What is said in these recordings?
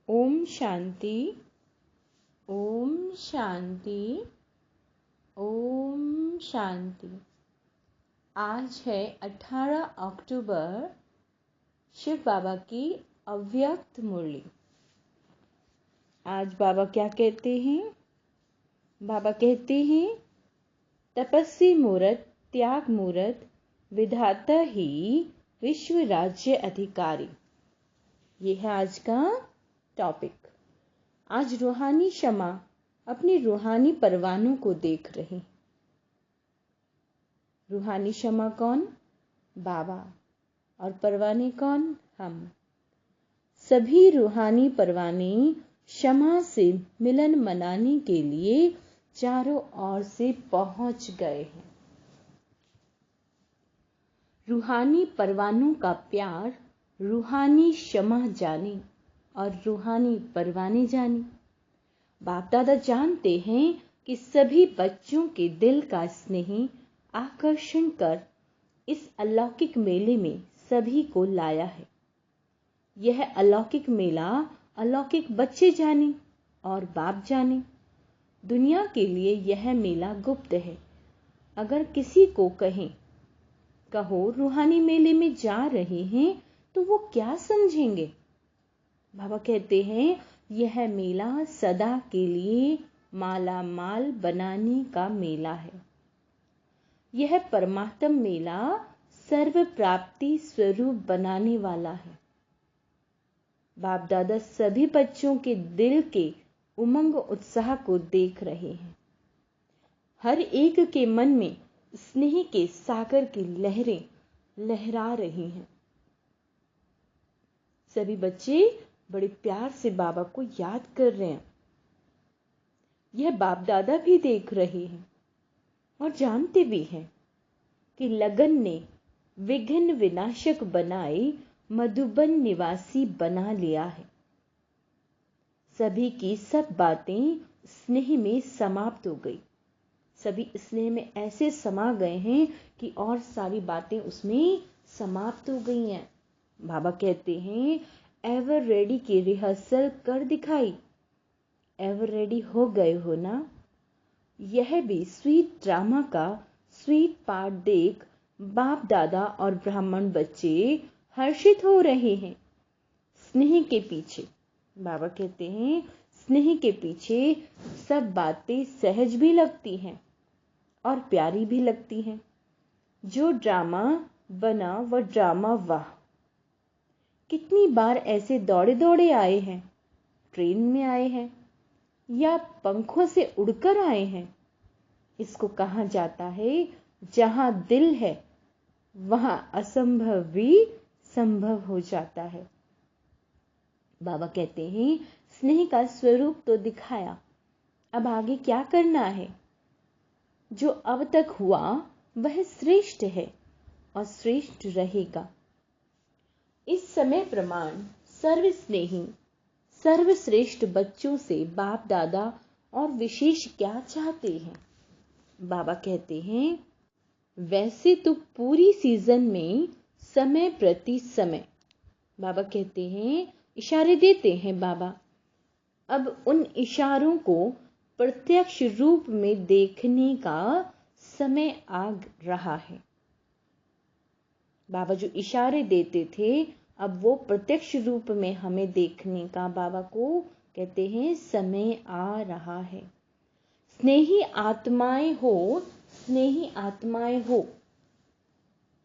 ओम शांति। ओम शांति। ओम शांति। आज है 18 अक्टूबर, शिव बाबा की अव्यक्त मुरली। आज बाबा क्या कहते हैं? बाबा कहते हैं, तपस्वी मूर्त, त्याग मूर्त, विधाता ही विश्व राज्य अधिकारी। ये है आज का टॉपिक। आज रूहानी शमा अपनी रूहानी परवानों को देख रहे। रूहानी शमा कौन? बाबा। और परवाने कौन? हम। सभी रूहानी परवाने शमा से मिलन मनाने के लिए चारों ओर से पहुंच गए हैं। रूहानी परवानों का प्यार रूहानी शमा जाने और रूहानी परवाने जाने। बाप दादा जानते हैं कि सभी बच्चों के दिल का स्नेह आकर्षण कर इस अलौकिक मेले में सभी को लाया है। यह अलौकिक मेला अलौकिक बच्चे जाने और बाप जाने। दुनिया के लिए यह मेला गुप्त है। अगर किसी को कहो रूहानी मेले में जा रहे हैं तो वो क्या समझेंगे? बाबा कहते हैं, यह मेला सदा के लिए माला माल बनाने का मेला है। यह परमात्म मेला सर्व प्राप्ति स्वरूप बनाने वाला है। बाप दादा सभी बच्चों के दिल के उमंग उत्साह को देख रहे हैं। हर एक के मन में स्नेह के सागर की लहरें लहरा रही हैं। सभी बच्चे बड़े प्यार से बाबा को याद कर रहे हैं। यह बाप दादा भी देख रहे हैं और जानते भी हैं कि लगन ने विघ्न विनाशक बनाए मधुबन निवासी बना लिया है। सभी की सब बातें स्नेह में समाप्त हो गई। सभी स्नेह में ऐसे समा गए हैं कि और सारी बातें उसमें समाप्त हो गई हैं। बाबा कहते हैं, एवर रेडी की रिहर्सल कर दिखाई। एवर रेडी हो गए हो ना? यह भी स्वीट ड्रामा का स्वीट पार्ट देख बाप दादा और ब्राह्मण बच्चे हर्षित हो रहे हैं। स्नेह के पीछे, बाबा कहते हैं, स्नेह के पीछे सब बातें सहज भी लगती हैं और प्यारी भी लगती हैं। जो ड्रामा बना वह ड्रामा वाह। कितनी बार ऐसे दौड़े दौड़े आए हैं, ट्रेन में आए हैं या पंखों से उड़कर आए हैं। इसको कहा जाता है, जहां दिल है वहां असंभव भी संभव हो जाता है। बाबा कहते हैं, स्नेह का स्वरूप तो दिखाया, अब आगे क्या करना है? जो अब तक हुआ वह श्रेष्ठ है और श्रेष्ठ रहेगा। इस समय प्रमाण सर्वस्नेही सर्वश्रेष्ठ बच्चों से बाप दादा और विशेष क्या चाहते हैं? बाबा कहते हैं, वैसे तो पूरी सीजन में समय प्रति समय, बाबा कहते हैं, इशारे देते हैं बाबा। अब उन इशारों को प्रत्यक्ष रूप में देखने का समय आ रहा है। बाबा जो इशारे देते थे, अब वो प्रत्यक्ष रूप में हमें देखने का बाबा को कहते हैं समय आ रहा है। स्नेही आत्माएं हो, स्नेही आत्माएं हो।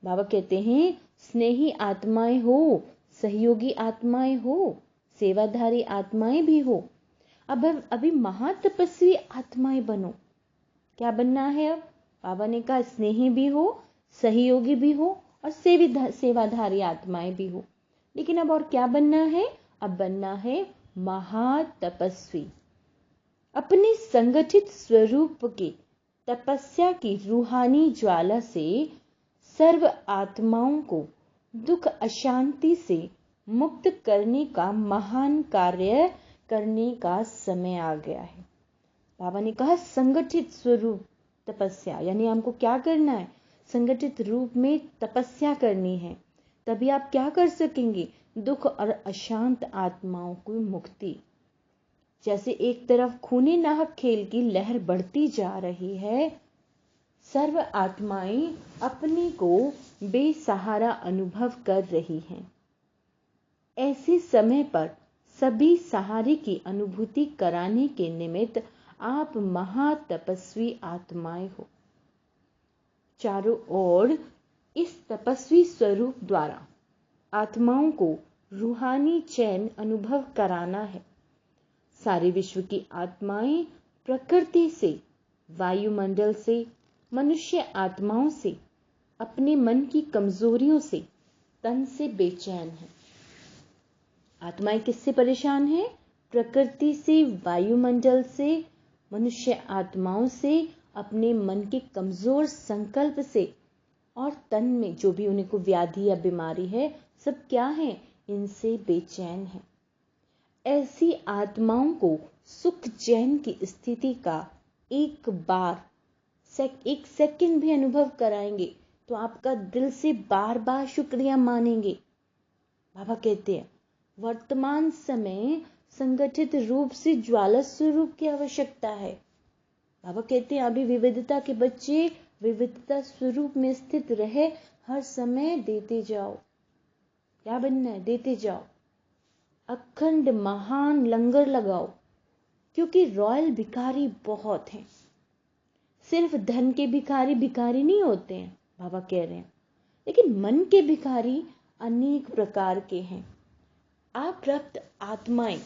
बाबा कहते हैं, स्नेही आत्माएं हो, सहयोगी आत्माएं हो, सेवाधारी आत्माएं भी हो। अब अभी महातपस्वी आत्माएं बनो। क्या बनना है अब? बाबा ने कहा, स्नेही भी हो, सहयोगी भी हो और सेवाधारी आत्माएं भी हो। लेकिन अब और क्या बनना है? अब बनना है महातपस्वी। अपने संगठित स्वरूप के तपस्या की रूहानी ज्वाला से सर्व आत्माओं को दुख अशांति से मुक्त करने का महान कार्य करने का समय आ गया है। बाबा ने कहा, संगठित स्वरूप तपस्या, यानी हमको क्या करना है? संगठित रूप में तपस्या करनी है। तभी आप क्या कर सकेंगे? दुख और अशांत आत्माओं की मुक्ति। जैसे एक तरफ खूनी नाहक खेल की लहर बढ़ती जा रही है, सर्व आत्माएं अपने को बेसहारा अनुभव कर रही हैं। ऐसे समय पर सभी सहारे की अनुभूति कराने के निमित्त आप महातपस्वी आत्माएं हो। चारों ओर इस तपस्वी स्वरूप द्वारा आत्माओं को रूहानी चैन अनुभव कराना है। सारे विश्व की आत्माएं प्रकृति से, वायुमंडल से, मनुष्य आत्माओं से, अपने मन की कमजोरियों से, तन से बेचैन हैं। आत्माएं किससे परेशान हैं? प्रकृति से, वायुमंडल से, मनुष्य आत्माओं से, अपने मन के कमजोर संकल्प से, और तन में जो भी उन्हें को व्याधि या बीमारी है, सब क्या है? इनसे बेचैन है। ऐसी आत्माओं को सुख चैन की स्थिति का एक सेकंड भी अनुभव कराएंगे तो आपका दिल से बार बार शुक्रिया मानेंगे। बाबा कहते हैं वर्तमान समय संगठित रूप से ज्वाला स्वरूप की आवश्यकता है। बाबा कहते हैं अभी विविधता के बच्चे विविधता स्वरूप में स्थित रहे, हर समय देते जाओ। क्या बनना है? देते जाओ। अखंड महान लंगर लगाओ, क्योंकि रॉयल भिखारी बहुत हैं। सिर्फ धन के भिखारी भिखारी नहीं होते हैं, बाबा कह रहे हैं, लेकिन मन के भिखारी अनेक प्रकार के हैं। अप्राप्त आत्माएं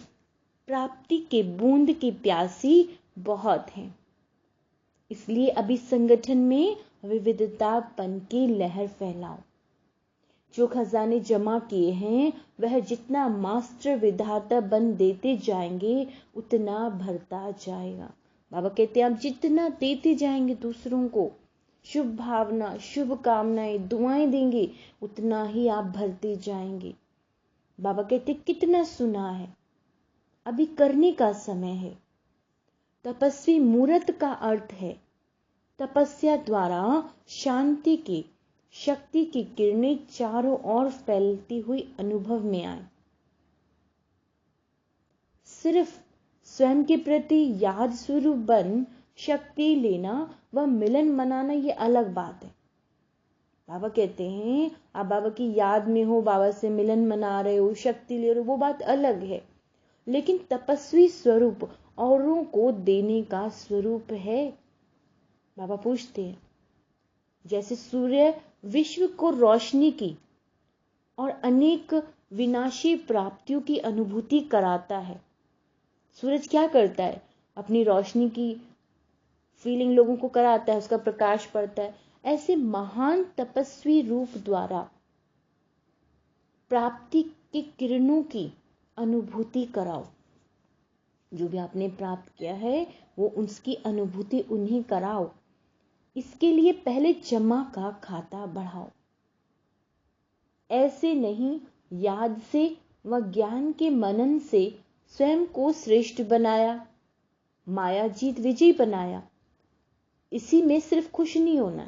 प्राप्ति के बूंद की प्यासी बहुत हैं। इसलिए अभी संगठन में विविधतापन की लहर फैलाओ। जो खजाने जमा किए हैं वह जितना मास्टर विधाता बन देते जाएंगे उतना भरता जाएगा। बाबा कहते हैं आप जितना देते जाएंगे दूसरों को शुभ भावना, शुभ कामनाएं, दुआएं देंगे, उतना ही आप भरते जाएंगे। बाबा कहते कितना सुना है, अभी करने का समय है। तपस्वी मूर्त का अर्थ है तपस्या द्वारा शांति की शक्ति की किरणें चारों ओर फैलती हुई अनुभव में आए। सिर्फ स्वयं के प्रति याद स्वरूप बन शक्ति लेना व मिलन मनाना ये अलग बात है। बाबा कहते हैं आप बाबा की याद में हो, बाबा से मिलन मना रहे हो, शक्ति ले रहे हो, वो बात अलग है। लेकिन तपस्वी स्वरूप औरों को देने का स्वरूप है। बाबा पूछते हैं जैसे सूर्य विश्व को रोशनी की और अनेक विनाशी प्राप्तियों की अनुभूति कराता है। सूरज क्या करता है? अपनी रोशनी की फीलिंग लोगों को कराता है, उसका प्रकाश पड़ता है। ऐसे महान तपस्वी रूप द्वारा प्राप्ति की किरणों की अनुभूति कराओ। जो भी आपने प्राप्त किया है वो उसकी अनुभूति उन्हें कराओ। इसके लिए पहले जमा का खाता बढ़ाओ। ऐसे नहीं, याद से व ज्ञान के मनन से स्वयं को श्रेष्ठ बनाया, माया जीत विजयी बनाया। इसी में सिर्फ खुश नहीं होना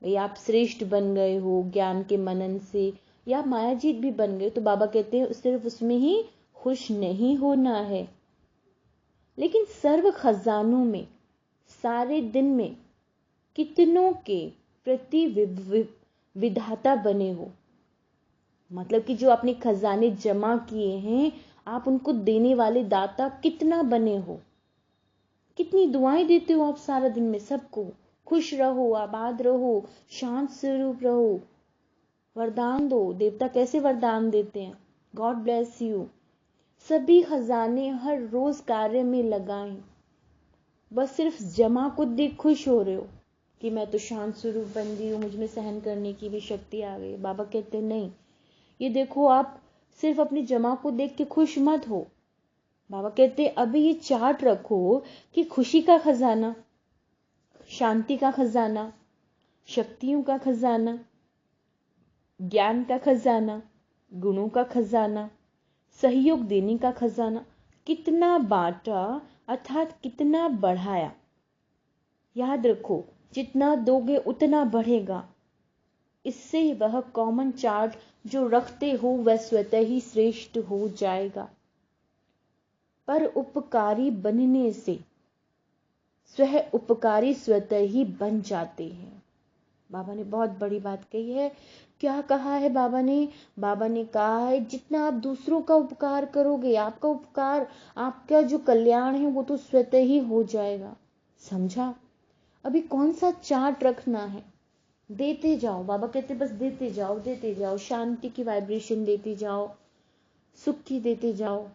भाई आप श्रेष्ठ बन गए हो ज्ञान के मनन से या माया जीत भी बन गए, तो बाबा कहते हैं सिर्फ उसमें ही खुश नहीं होना है, लेकिन सर्व खजानों में सारे दिन में कितनों के प्रति विधाता बने हो। मतलब कि जो आपने खजाने जमा किए हैं आप उनको देने वाले दाता कितना बने हो, कितनी दुआएं देते हो आप सारा दिन में। सबको खुश रहो, आबाद रहो, शांत स्वरूप रहो, वरदान दो। देवता कैसे वरदान देते हैं? God bless you. सभी खजाने हर रोज कार्य में लगाएं। बस सिर्फ जमा को देख खुश हो रहे हो कि मैं तो शांत स्वरूप बन गई हूँ, मुझमें सहन करने की भी शक्ति आ गई। बाबा कहते नहीं, ये देखो आप सिर्फ अपनी जमा को देख के खुश मत हो। बाबा कहते अभी ये चार्ट रखो कि खुशी का खजाना, शांति का खजाना, शक्तियों का खजाना, ज्ञान का खजाना, गुणों का खजाना, सहयोग देने का खजाना कितना बांटा अर्थात कितना बढ़ाया। याद रखो जितना दोगे उतना बढ़ेगा। इससे वह कॉमन चार्ट जो रखते हो वह स्वतः ही श्रेष्ठ हो जाएगा। पर उपकारी बनने से स्वयं उपकारी स्वतः ही बन जाते हैं। बाबा ने बहुत बड़ी बात कही है। क्या कहा है बाबा ने? बाबा ने कहा है जितना आप दूसरों का उपकार करोगे, आपका उपकार, आपका जो कल्याण है वो तो स्वतः ही हो जाएगा। समझा? अभी कौन सा चार्ट रखना है? देते जाओ। बाबा कहते बस देते जाओ, देते जाओ, शांति की वाइब्रेशन देते जाओ, सुख की देते जाओ।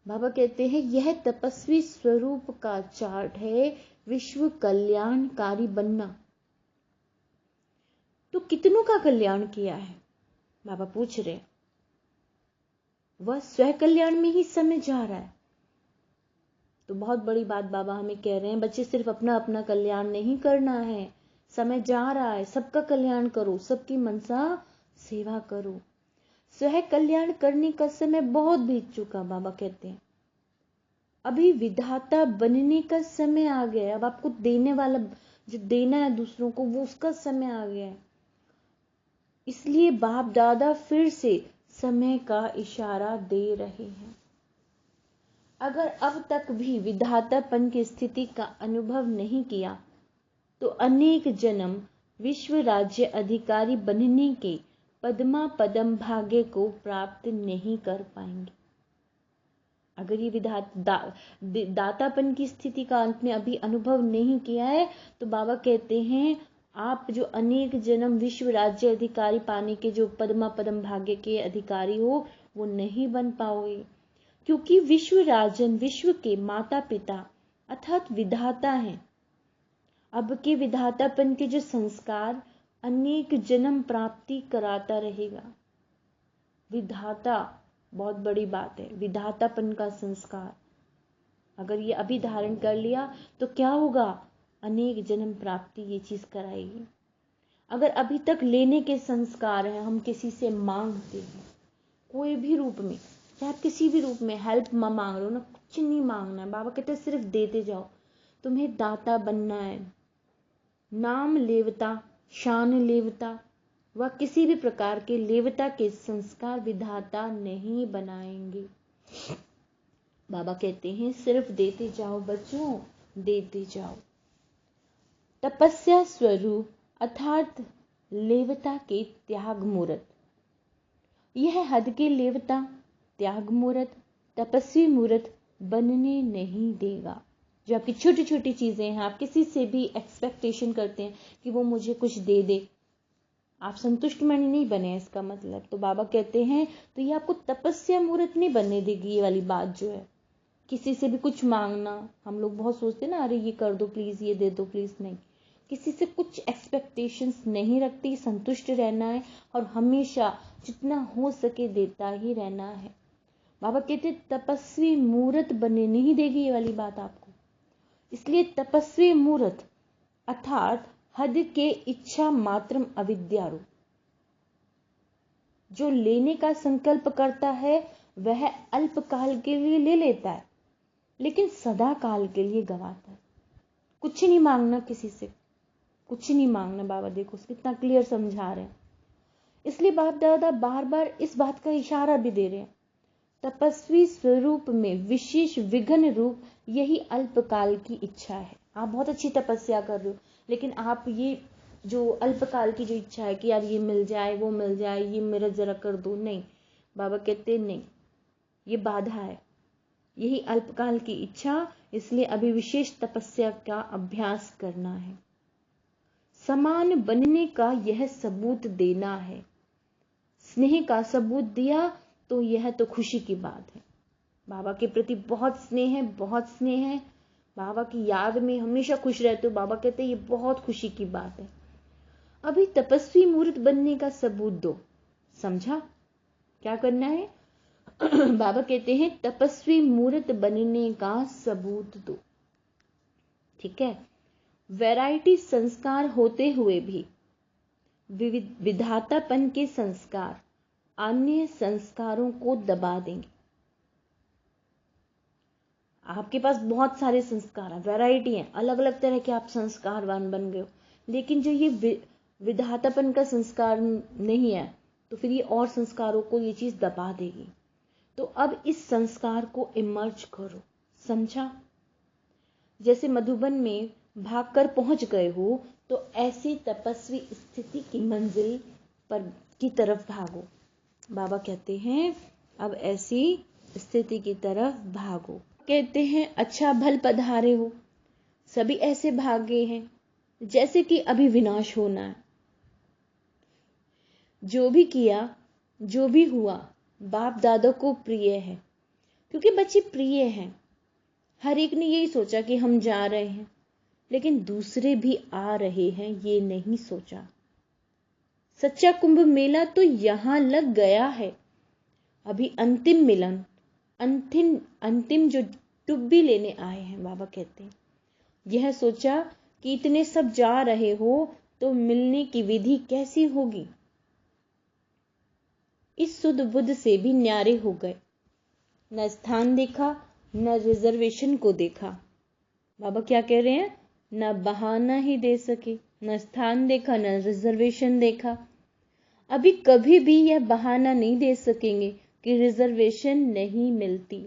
बाबा कहते हैं यह तपस्वी स्वरूप का चार्ट है, विश्व कल्याणकारी बनना। तो कितनों का कल्याण किया है? बाबा पूछ रहे। वह स्वयं कल्याण में ही समय जा रहा है। तो बहुत बड़ी बात बाबा हमें कह रहे हैं, बच्चे सिर्फ अपना अपना कल्याण नहीं करना है, समय जा रहा है, सबका कल्याण करो, सबकी मनसा सेवा करो। स्वयं कल्याण करने का समय बहुत बीत चुका। बाबा कहते हैं अभी विधाता बनने का समय आ गया है। अब आपको देने वाला, जो देना है दूसरों को, वो उसका समय आ गया है। इसलिए बाप दादा फिर से समय का इशारा दे रहे हैं। अगर अब तक भी विधातापन की स्थिति का अनुभव नहीं किया तो अनेक जन्म विश्व राज्य अधिकारी बनने के पद्मा पदम भाग्य को प्राप्त नहीं कर पाएंगे। अगर ये दातापन की स्थिति का आपने अभी अनुभव नहीं किया है तो बाबा कहते हैं आप जो अनेक जन्म विश्व राज्य अधिकारी पाने के जो पद्मा पदम भाग्य के अधिकारी हो वो नहीं बन पाओगे, क्योंकि विश्व राजन विश्व के माता पिता अर्थात विधाता हैं। अब के विधातापन के जो संस्कार अनेक जन्म प्राप्ति कराता रहेगा। विधाता बहुत बड़ी बात है, विधातापन का संस्कार अगर ये अभी धारण कर लिया तो क्या होगा? अनेक जन्म प्राप्ति ये चीज कराएगी। अगर अभी तक लेने के संस्कार हैं, हम किसी से मांगते हैं कोई भी रूप में, चाहे आप किसी भी रूप में हेल्प मांग रहे हो ना, कुछ नहीं मांगना है। बाबा कहते हैं सिर्फ देते जाओ। तुम्हें दाता बनना है। नाम लेवता, शान लेवता व किसी भी प्रकार के लेवता के संस्कार विधाता नहीं बनाएंगे। बाबा कहते हैं सिर्फ देते जाओ बच्चों, देते जाओ। तपस्या स्वरूप अर्थात लेवता के त्याग मूर्त, यह हद के लेवता त्याग मूर्त तपस्वी मूर्त बनने नहीं देगा। जो आपकी छोटी छोटी चीजें हैं, आप किसी से भी एक्सपेक्टेशन करते हैं कि वो मुझे कुछ दे दे, आप संतुष्ट मन नहीं बने इसका मतलब। तो बाबा कहते हैं तो ये आपको तपस्या मूर्त नहीं बनने देगी। ये वाली बात जो है, किसी से भी कुछ मांगना, हम लोग बहुत सोचते हैं ना, अरे ये कर दो प्लीज, ये दे दो प्लीज, नहीं, किसी से कुछ एक्सपेक्टेशंस नहीं रखती, संतुष्ट रहना है और हमेशा जितना हो सके देता ही रहना है। बाबा कहते तपस्वी मूर्त बनने नहीं देगी ये वाली बात आपको। इसलिए तपस्वी मूर्त अर्थात हद के इच्छा मात्रम अविद्यारू, जो लेने का संकल्प करता है वह अल्पकाल के लिए ले लेता है लेकिन सदा काल के लिए गवाता है। कुछ नहीं मांगना किसी से, कुछ नहीं मांगना। बाबा देखो कितना क्लियर समझा रहे हैं। इसलिए बाप दादा बार बार इस बात का इशारा भी दे रहे हैं, तपस्वी स्वरूप में विशेष विघ्न रूप यही अल्पकाल की इच्छा है। आप बहुत अच्छी तपस्या कर रहे हो लेकिन आप ये जो अल्पकाल की जो इच्छा है कि यार ये मिल जाए, वो मिल जाए, ये मेरा जरा कर दो, नहीं, बाबा कहते नहीं, ये बाधा है, यही अल्पकाल की इच्छा। इसलिए अभी विशेष तपस्या का अभ्यास करना है, समान बनने का यह सबूत देना है। स्नेह का सबूत दिया तो यह तो खुशी की बात है। बाबा के प्रति बहुत स्नेह है, बहुत स्नेह है, बाबा की याद में हमेशा खुश रहते हो। बाबा कहते हैं ये बहुत खुशी की बात है। अभी तपस्वी मूर्त बनने का सबूत दो। समझा क्या करना है? बाबा कहते हैं तपस्वी मूर्त बनने का सबूत दो। ठीक है, वैरायटी संस्कार होते हुए भी विधातापन के संस्कार अन्य संस्कारों को दबा देंगे। आपके पास बहुत सारे संस्कार हैं, वैरायटी है, अलग अलग तरह के आप संस्कारवान बन गए हो, लेकिन जो ये विधातापन का संस्कार नहीं है तो फिर ये और संस्कारों को ये चीज दबा देगी। तो अब इस संस्कार को इमर्ज करो, समझा? जैसे मधुबन में भागकर पहुंच गए हो तो ऐसी तपस्वी स्थिति की मंजिल पर की तरफ भागो। बाबा कहते हैं अब ऐसी स्थिति की तरफ भागो। कहते हैं अच्छा भल पधारे हो, सभी ऐसे भागे हैं जैसे कि अभी विनाश होना है। जो भी किया, जो भी हुआ, बाप दादा को प्रिय है, क्योंकि बच्चे प्रिय हैं। हर एक ने यही सोचा कि हम जा रहे हैं, लेकिन दूसरे भी आ रहे हैं ये नहीं सोचा। सच्चा कुंभ मेला तो यहां लग गया है। अभी अंतिम मिलन, अंतिम जो टुब्बी लेने आए हैं, बाबा कहते हैं यह सोचा कि इतने सब जा रहे हो तो मिलने की विधि कैसी होगी। इस सुध बुध से भी न्यारे हो गए, न स्थान देखा न रिजर्वेशन को देखा। बाबा क्या कह रहे हैं, न बहाना ही दे सके, न स्थान देखा न रिजर्वेशन देखा। अभी कभी भी यह बहाना नहीं दे सकेंगे कि रिजर्वेशन नहीं मिलती।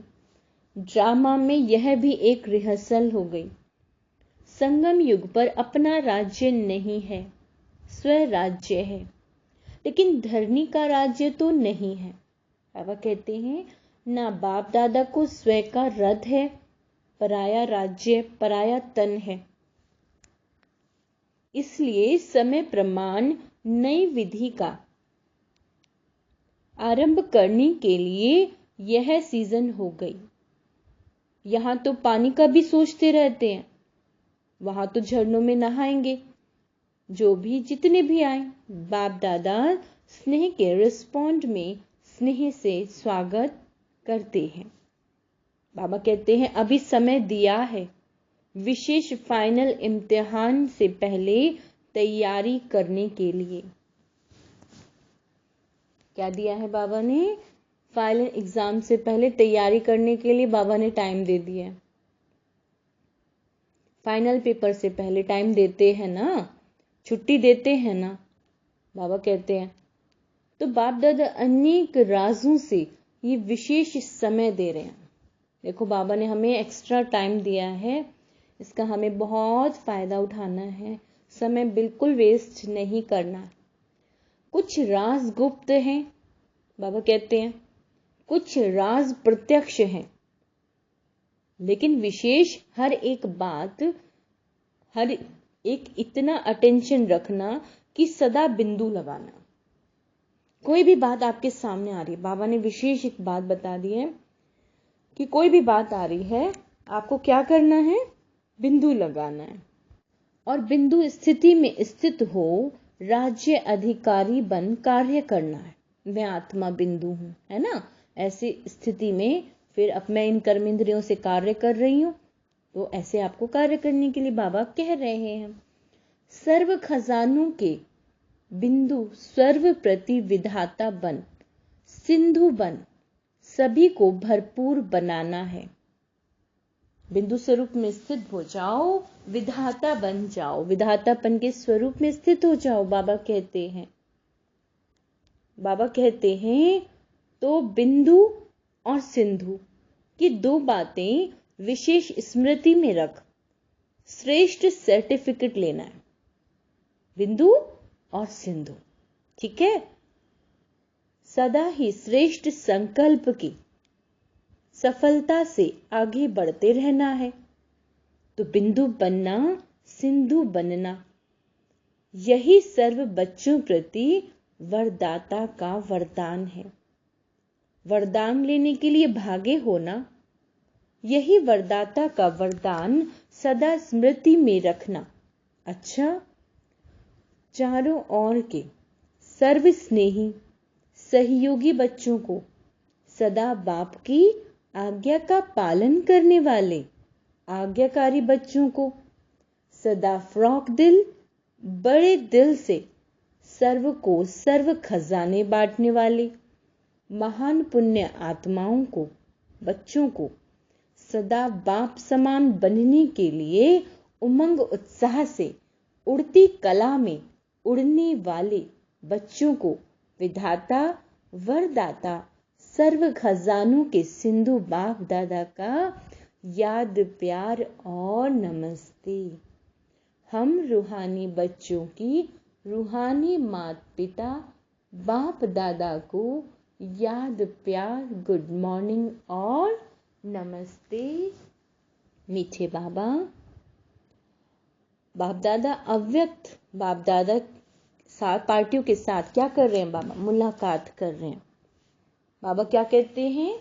ड्रामा में यह भी एक रिहर्सल हो गई। संगम युग पर अपना राज्य नहीं है, स्वराज्य है, लेकिन धरनी का राज्य तो नहीं है। बाबा कहते हैं ना बाप दादा को स्वयं का रथ है, पराया राज्य पराया तन है। इसलिए समय प्रमाण नई विधि का आरंभ करने के लिए यह सीजन हो गई। यहां तो पानी का भी सोचते रहते हैं, वहां तो झरनों में नहाएंगे। जो भी जितने भी आए, बाप दादा स्नेह के रिस्पॉन्ड में स्नेह से स्वागत करते हैं। बाबा कहते हैं अभी समय दिया है विशेष फाइनल इम्तिहान से पहले तैयारी करने के लिए। क्या दिया है बाबा ने? फाइनल एग्जाम से पहले तैयारी करने के लिए बाबा ने टाइम दे दिया है। फाइनल पेपर से पहले टाइम देते हैं ना, छुट्टी देते हैं ना, बाबा कहते हैं। तो बाप दादा अनेक राजों से ये विशेष समय दे रहे हैं। देखो बाबा ने हमें एक्स्ट्रा टाइम दिया है, इसका हमें बहुत फायदा उठाना है, समय बिल्कुल वेस्ट नहीं करना। कुछ राज गुप्त हैं, बाबा कहते हैं, कुछ राज प्रत्यक्ष हैं, लेकिन विशेष हर एक बात, हर एक इतना अटेंशन रखना कि सदा बिंदु लगाना। कोई भी बात आपके सामने आ रही है, बाबा ने विशेष एक बात बता दी है कि कोई भी बात आ रही है, आपको क्या करना है? बिंदु लगाना है। और बिंदु स्थिति में स्थित हो राज्य अधिकारी बन कार्य करना है। मैं आत्मा बिंदु हूं, है ना? ऐसी स्थिति में फिर अब मैं इन कर्मेंद्रियों से कार्य कर रही हूं, तो ऐसे आपको कार्य करने के लिए बाबा कह रहे हैं। सर्व खजानों के बिंदु सर्व प्रति विधाता बन, सिंधु बन, सभी को भरपूर बनाना है। बिंदु स्वरूप में स्थित हो जाओ, विधाता बन जाओ, विधातापन के स्वरूप में स्थित हो जाओ। बाबा कहते हैं, बाबा कहते हैं तो बिंदु और सिंधु की दो बातें विशेष स्मृति में रख, श्रेष्ठ सर्टिफिकेट लेना है। बिंदु और सिंधु, ठीक है? सदा ही श्रेष्ठ संकल्प की सफलता से आगे बढ़ते रहना है। तो बिंदु बनना, सिंधु बनना, यही सर्व बच्चों प्रति वरदाता का वरदान है। वरदान लेने के लिए भागे होना, यही वरदाता का वरदान सदा स्मृति में रखना। अच्छा, चारों ओर के सर्व स्नेही सहयोगी बच्चों को, सदा बाप की आज्ञा का पालन करने वाले आज्ञाकारी बच्चों को, सदा फ्रॉक दिल बड़े दिल से सर्व को सर्व खजाने बांटने वाले महान पुण्य आत्माओं को, बच्चों को सदा बाप समान बनने के लिए उमंग उत्साह से उड़ती कला में उड़ने वाले बच्चों को विधाता वरदाता सर्व खजानों के सिंधु बाप दादा का याद प्यार और नमस्ते। हम रूहानी बच्चों की रूहानी माता पिता बाप दादा को याद प्यार गुड मॉर्निंग और नमस्ते। मीठे बाबा, बाप दादा अव्यक्त बाप दादा साथ पार्टियों के साथ क्या कर रहे हैं बाबा? मुलाकात कर रहे हैं। बाबा क्या कहते हैं?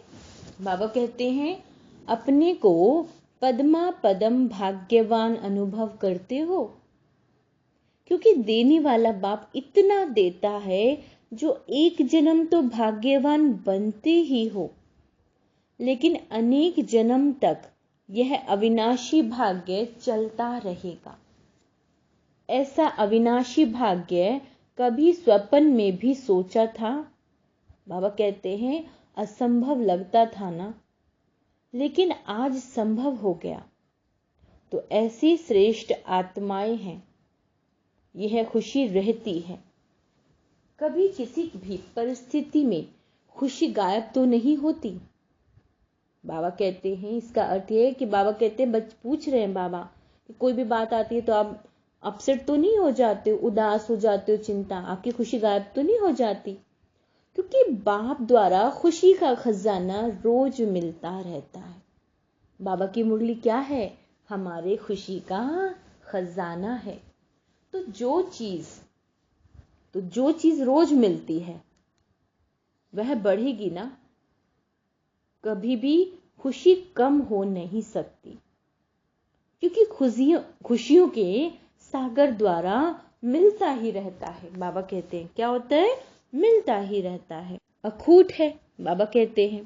बाबा कहते हैं अपने को पद्मा पदम भाग्यवान अनुभव करते हो, क्योंकि देने वाला बाप इतना देता है जो एक जन्म तो भाग्यवान बनते ही हो, लेकिन अनेक जन्म तक यह अविनाशी भाग्य चलता रहेगा। ऐसा अविनाशी भाग्य कभी स्वप्न में भी सोचा था? बाबा कहते हैं असंभव लगता था ना, लेकिन आज संभव हो गया। तो ऐसी श्रेष्ठ आत्माएं हैं, यह खुशी रहती है। कभी किसी भी परिस्थिति में खुशी गायब तो नहीं होती। बाबा कहते हैं इसका अर्थ यह है कि बाबा कहते हैं पूछ रहे हैं बाबा कि कोई भी बात आती है तो आप अपसेट तो नहीं हो जाते हो, उदास हो जाते हो, चिंता, आपकी खुशी गायब तो नहीं हो जाती? क्योंकि बाप द्वारा खुशी का खजाना रोज मिलता रहता है। बाबा की मुरली क्या है? हमारे खुशी का खजाना है। तो जो चीज रोज मिलती है वह बढ़ेगी ना, कभी भी खुशी कम हो नहीं सकती, क्योंकि खुशियों के सागर द्वारा मिलता ही रहता है। बाबा कहते हैं क्या होता है? मिलता ही रहता है, अखूट है। बाबा कहते हैं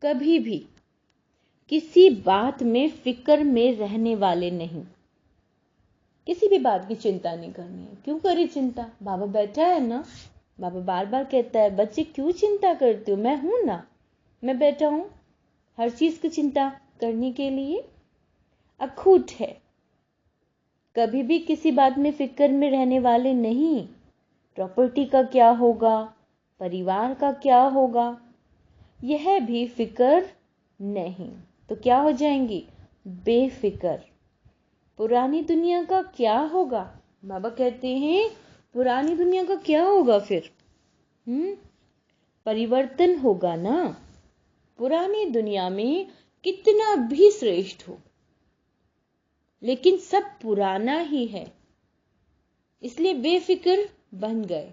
कभी भी किसी बात में फिक्र में रहने वाले नहीं, किसी भी बात की चिंता नहीं करनी है। क्यों करी चिंता? बाबा बैठा है ना। बाबा बार बार कहता है बच्चे क्यों चिंता करते हो, मैं हूं ना, मैं बैठा हूं हर चीज की चिंता करने के लिए। अखूट है, कभी भी किसी बात में फिक्र में रहने वाले नहीं। प्रॉपर्टी का क्या होगा, परिवार का क्या होगा, यह भी फिक्र नहीं। तो क्या हो जाएंगी? बेफिक्र। पुरानी दुनिया का क्या होगा? बाबा कहते हैं पुरानी दुनिया का क्या होगा फिर? परिवर्तन होगा ना। पुरानी दुनिया में कितना भी श्रेष्ठ हो, लेकिन सब पुराना ही है, इसलिए बेफिक्र बन गए।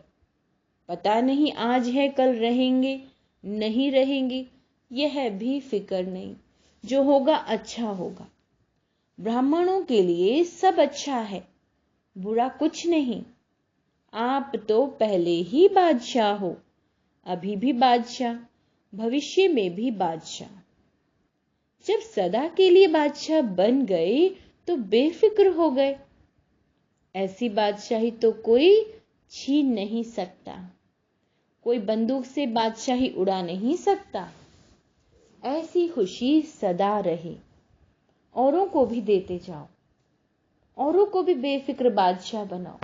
पता नहीं आज है कल रहेंगे नहीं रहेंगे, यह भी फिक्र नहीं। जो होगा अच्छा होगा। ब्राह्मणों के लिए सब अच्छा है, बुरा कुछ नहीं। आप तो पहले ही बादशाह हो, अभी भी बादशाह, भविष्य में भी बादशाह। जब सदा के लिए बादशाह बन गए तो बेफिक्र हो गए। ऐसी बादशाही तो कोई छीन नहीं सकता, कोई बंदूक से बादशाही उड़ा नहीं सकता। ऐसी खुशी सदा रहे, औरों को भी देते जाओ, औरों को भी बेफिक्र बादशाह बनाओ।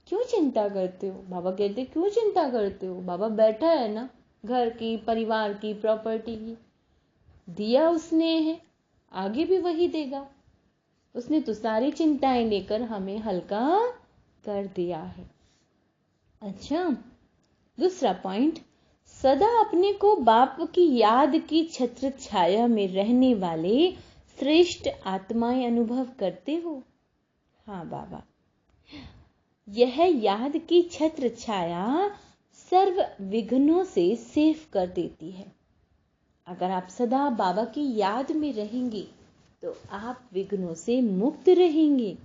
क्यों चिंता करते हो? बाबा कहते क्यों चिंता करते हो? बाबा बैठा है ना, घर की, परिवार की, प्रॉपर्टी की। दिया उसने है, आगे भी वही देगा। उसने तो सारी चिंताएं लेकर हमें हल्का कर दिया है। अच्छा, दूसरा पॉइंट, सदा अपने को बाप की याद की छत्र छाया में रहने वाले श्रेष्ठ आत्माएं अनुभव करते हो? हाँ बाबा, यह याद की छत्र छाया सर्व विघ्नों से सेफ कर देती है। अगर आप सदा बाबा की याद में रहेंगे तो आप विघ्नों से मुक्त रहेंगे।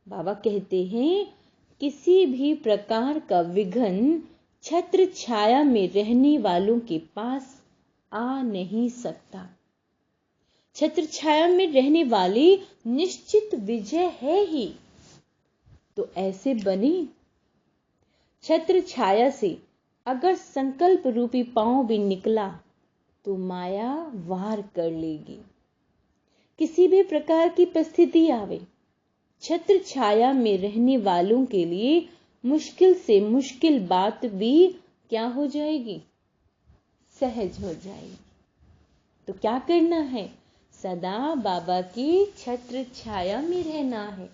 बाबा कहते हैं किसी भी प्रकार का विघ्न छत्र छाया में रहने वालों के पास आ नहीं सकता। छत्र छाया में रहने वाली निश्चित विजय है ही। तो ऐसे बने। छत्र छाया से अगर संकल्प रूपी पांव भी निकला तो माया वार कर लेगी। किसी भी प्रकार की परिस्थिति आवे, छत्र छाया में रहने वालों के लिए मुश्किल से मुश्किल बात भी क्या हो जाएगी, सहज हो जाएगी। तो क्या करना है, सदा बाबा की छत्र छाया में रहना है,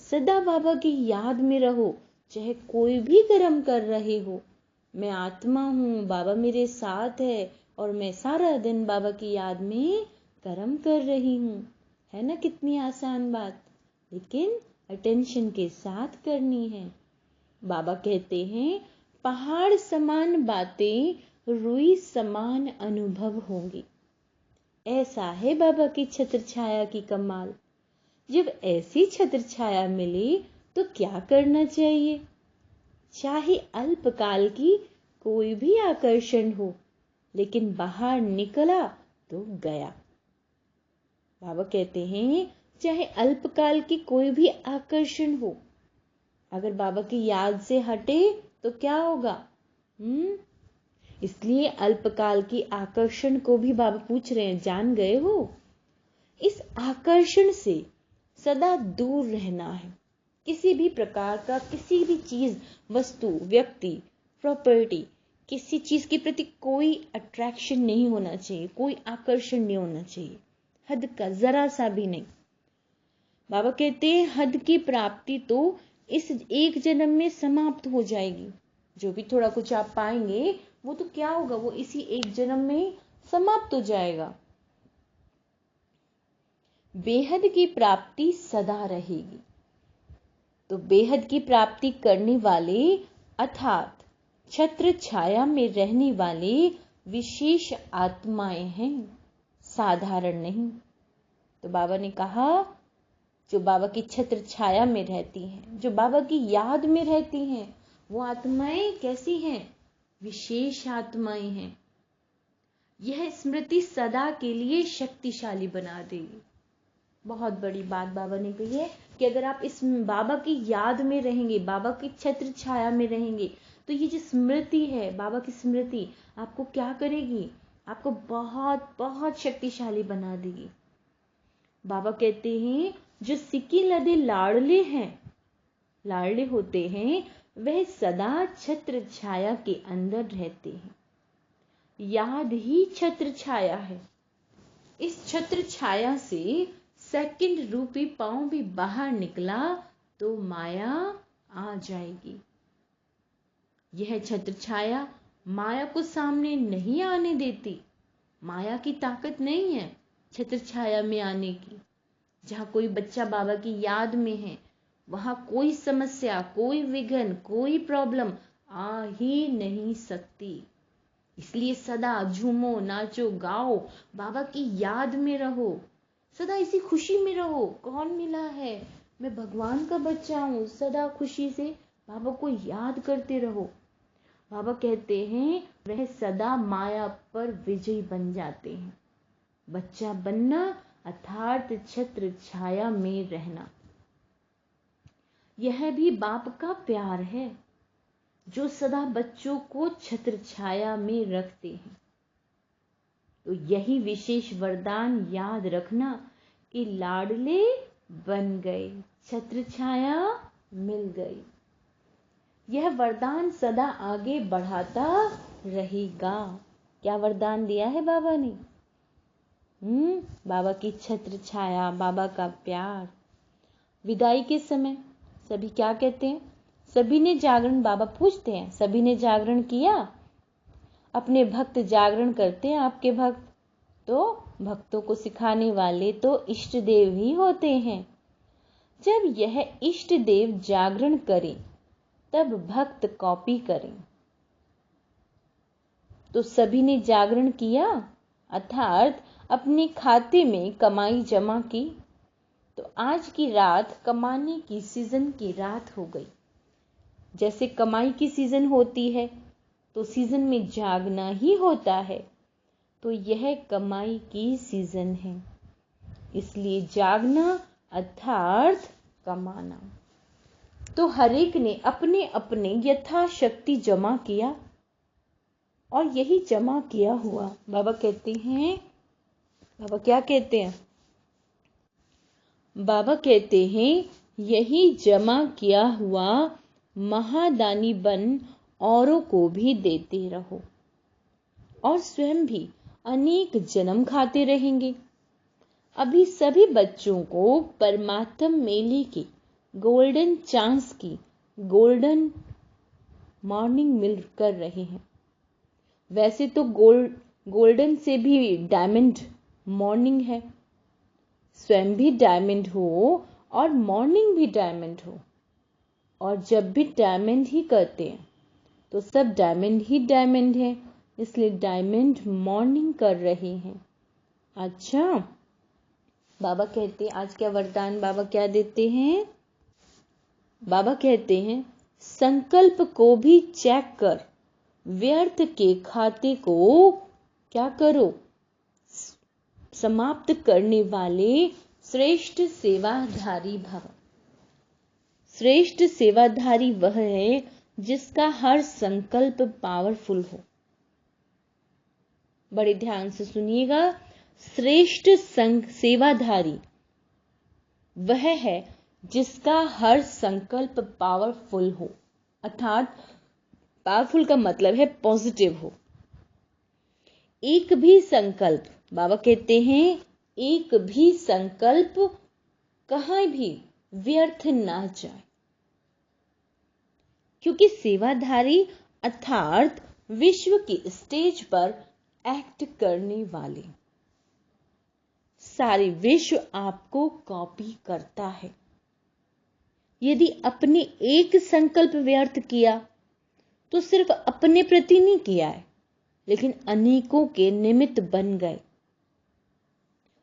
सदा बाबा की याद में रहो। चाहे कोई भी कर्म कर रहे हो, मैं आत्मा हूँ, बाबा मेरे साथ है और मैं सारा दिन बाबा की याद में कर्म कर रही हूँ। है ना कितनी आसान बात, लेकिन अटेंशन के साथ करनी है। बाबा कहते हैं पहाड़ समान बातें रुई समान अनुभव होंगी। ऐसा है बाबा की छत्र छाया की कमाल। जब ऐसी छत्र छाया मिले तो क्या करना चाहिए, चाहे अल्पकाल की कोई भी आकर्षण हो, लेकिन बाहर निकला तो गया। बाबा कहते हैं चाहे अल्पकाल की कोई भी आकर्षण हो, अगर बाबा की याद से हटे तो क्या होगा। इसलिए अल्पकाल की आकर्षण को भी बाबा पूछ रहे हैं, जान गए हो। इस आकर्षण से सदा दूर रहना है। किसी भी प्रकार का किसी भी चीज, वस्तु, व्यक्ति, प्रॉपर्टी, किसी चीज के प्रति कोई अट्रैक्शन नहीं होना चाहिए, कोई आकर्षण नहीं होना चाहिए, हद का जरा सा भी नहीं। बाबा कहते हैं हद की प्राप्ति तो इस एक जन्म में समाप्त हो जाएगी। जो भी थोड़ा कुछ आप पाएंगे वो तो क्या होगा, वो इसी एक जन्म में समाप्त हो जाएगा। बेहद की प्राप्ति सदा रहेगी। तो बेहद की प्राप्ति करने वाले अर्थात छत्र छाया में रहने वाले विशेष आत्माएं हैं, साधारण नहीं। तो बाबा ने कहा जो बाबा की छत्र छाया में रहती हैं, जो बाबा की याद में रहती हैं, वो आत्माएं कैसी हैं, विशेष आत्माएं हैं। यह स्मृति सदा के लिए शक्तिशाली बना देगी। बहुत बड़ी बात बाबा ने कही है कि अगर आप इस बाबा की याद में रहेंगे, बाबा की छत्र छाया में रहेंगे, तो ये जो स्मृति है, बाबा की स्मृति आपको क्या करेगी, आपको बहुत बहुत शक्तिशाली बना देगी। बाबा कहते हैं जो सिक्की लदे लाडले हैं, लाडले होते हैं, वह सदा छत्र छाया के अंदर रहते हैं। याद ही छत्र छाया है। इस छत्र छाया से सेकंड रूपी पांव भी बाहर निकला तो माया आ जाएगी। यह छत्र छाया माया को सामने नहीं आने देती। माया की ताकत नहीं है छत्र छाया में आने की। जहां कोई बच्चा बाबा की याद में है, वहां कोई समस्या, कोई विघ्न, कोई प्रॉब्लम आ ही नहीं सकती। इसलिए सदा झूमो, नाचो, गाओ, बाबा की याद में रहो, सदा इसी खुशी में रहो। कौन मिला है, मैं भगवान का बच्चा हूं। सदा खुशी से बाबा को याद करते रहो। बाबा कहते हैं वह सदा माया पर विजयी बन जाते हैं। बच्चा बनना अर्थात छत्र छाया में रहना, यह भी बाप का प्यार है जो सदा बच्चों को छत्र छाया में रखते हैं। तो यही विशेष वरदान याद रखना कि लाडले बन गए, छत्र छाया मिल गई। यह वरदान सदा आगे बढ़ाता रहेगा। क्या वरदान दिया है बाबा ने? बाबा की छत्र छाया, बाबा का प्यार। विदाई के समय सभी क्या कहते हैं? सभी ने जागरण, बाबा पूछते हैं सभी ने जागरण किया? अपने भक्त जागरण करते हैं। आपके भक्त तो भक्तों को सिखाने वाले तो इष्ट देव ही होते हैं। जब यह इष्ट देव जागरण करें तब भक्त कॉपी करें। तो सभी ने जागरण किया अर्थात अपने खाते में कमाई जमा की। तो आज की रात कमाने की सीजन की रात हो गई। जैसे कमाई की सीजन होती है तो सीजन में जागना ही होता है, तो यह कमाई की सीजन है। इसलिए जागना अर्थात कमाना। तो हर एक ने अपने अपने यथाशक्ति जमा किया और यही जमा किया हुआ बाबा कहते हैं, बाबा क्या कहते हैं? बाबा कहते हैं यही जमा किया हुआ महादानी बन औरों को भी देते रहो और स्वयं भी अनेक जन्म खाते रहेंगे। अभी सभी बच्चों को परमात्म मेले की गोल्डन चांस की गोल्डन मॉर्निंग मिल कर रहे हैं। वैसे तो गोल्डन से भी डायमंड मॉर्निंग है। स्वयं भी डायमंड हो और मॉर्निंग भी डायमंड हो, और जब भी डायमंड ही करते हैं तो सब डायमंड ही डायमंड है, इसलिए डायमंड मॉर्निंग कर रहे हैं। अच्छा, बाबा कहते हैं, आज क्या वरदान बाबा क्या देते हैं? बाबा कहते हैं, संकल्प को भी चेक कर व्यर्थ के खाते को क्या करो, समाप्त करने वाले श्रेष्ठ सेवाधारी भव। श्रेष्ठ सेवाधारी वह है जिसका हर संकल्प पावरफुल हो। बड़े ध्यान से सुनिएगा, श्रेष्ठ सेवाधारी वह है जिसका हर संकल्प पावरफुल हो, अर्थात पावरफुल का मतलब है पॉजिटिव हो। एक भी संकल्प, बाबा कहते हैं, एक भी संकल्प कहीं भी व्यर्थ ना जाए, क्योंकि सेवाधारी अर्थात विश्व की स्टेज पर एक्ट करने वाले, सारे विश्व आपको कॉपी करता है। यदि अपने एक संकल्प व्यर्थ किया तो सिर्फ अपने प्रति नहीं किया है, लेकिन अनेकों के निमित्त बन गए।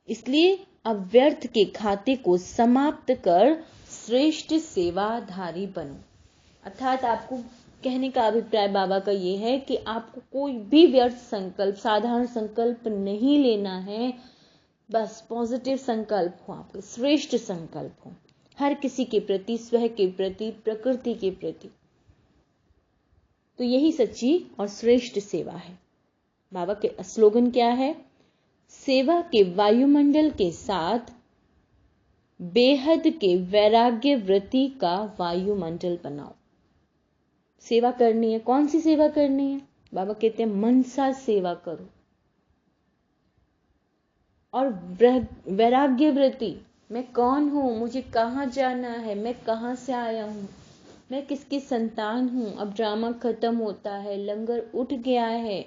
इसलिए अब व्यर्थ के खाते को समाप्त कर श्रेष्ठ सेवाधारी बनो। अर्थात आपको कहने का अभिप्राय बाबा का यह है कि आपको कोई भी व्यर्थ संकल्प, साधारण संकल्प नहीं लेना है। बस पॉजिटिव संकल्प हो, आपके श्रेष्ठ संकल्प हो, हर किसी के प्रति, स्वयं के प्रति, प्रकृति के प्रति। तो यही सच्ची और श्रेष्ठ सेवा है। बाबा के स्लोगन क्या है? सेवा के वायुमंडल के साथ बेहद के वैराग्य वृत्ति का वायुमंडल बनाओ। सेवा करनी है, कौन सी सेवा करनी है? बाबा कहते हैं मनसा सेवा करो। और वैराग्य वृत्ति, मैं कौन हूं, मुझे कहां जाना है, मैं कहां से आया हूं, मैं किसकी संतान हूं। अब ड्रामा खत्म होता है, लंगर उठ गया है,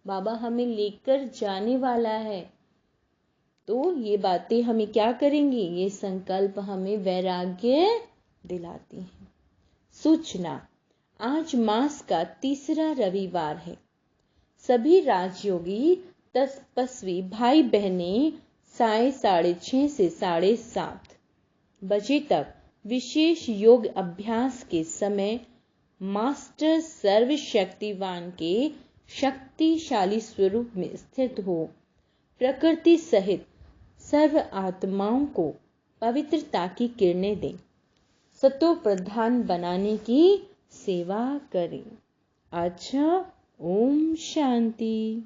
बाबा हमें लेकर जाने वाला है। तो ये बातें हमें क्या करेंगी? ये संकल्प हमें वैराग्य दिलाती हैं। सूचना, आज मास का तीसरा रविवार है। सभी राजयोगी तपस्वी भाई बहनें 6:30 से 7:30 बजे तक विशेष योग अभ्यास के समय मास्टर सर्वशक्तिवान के शक्तिशाली स्वरूप में स्थित हो प्रकृति सहित सर्व आत्माओं को पवित्रता की किरणें दें, सतो प्रधान बनाने की सेवा करें। अच्छा, ओम शांति।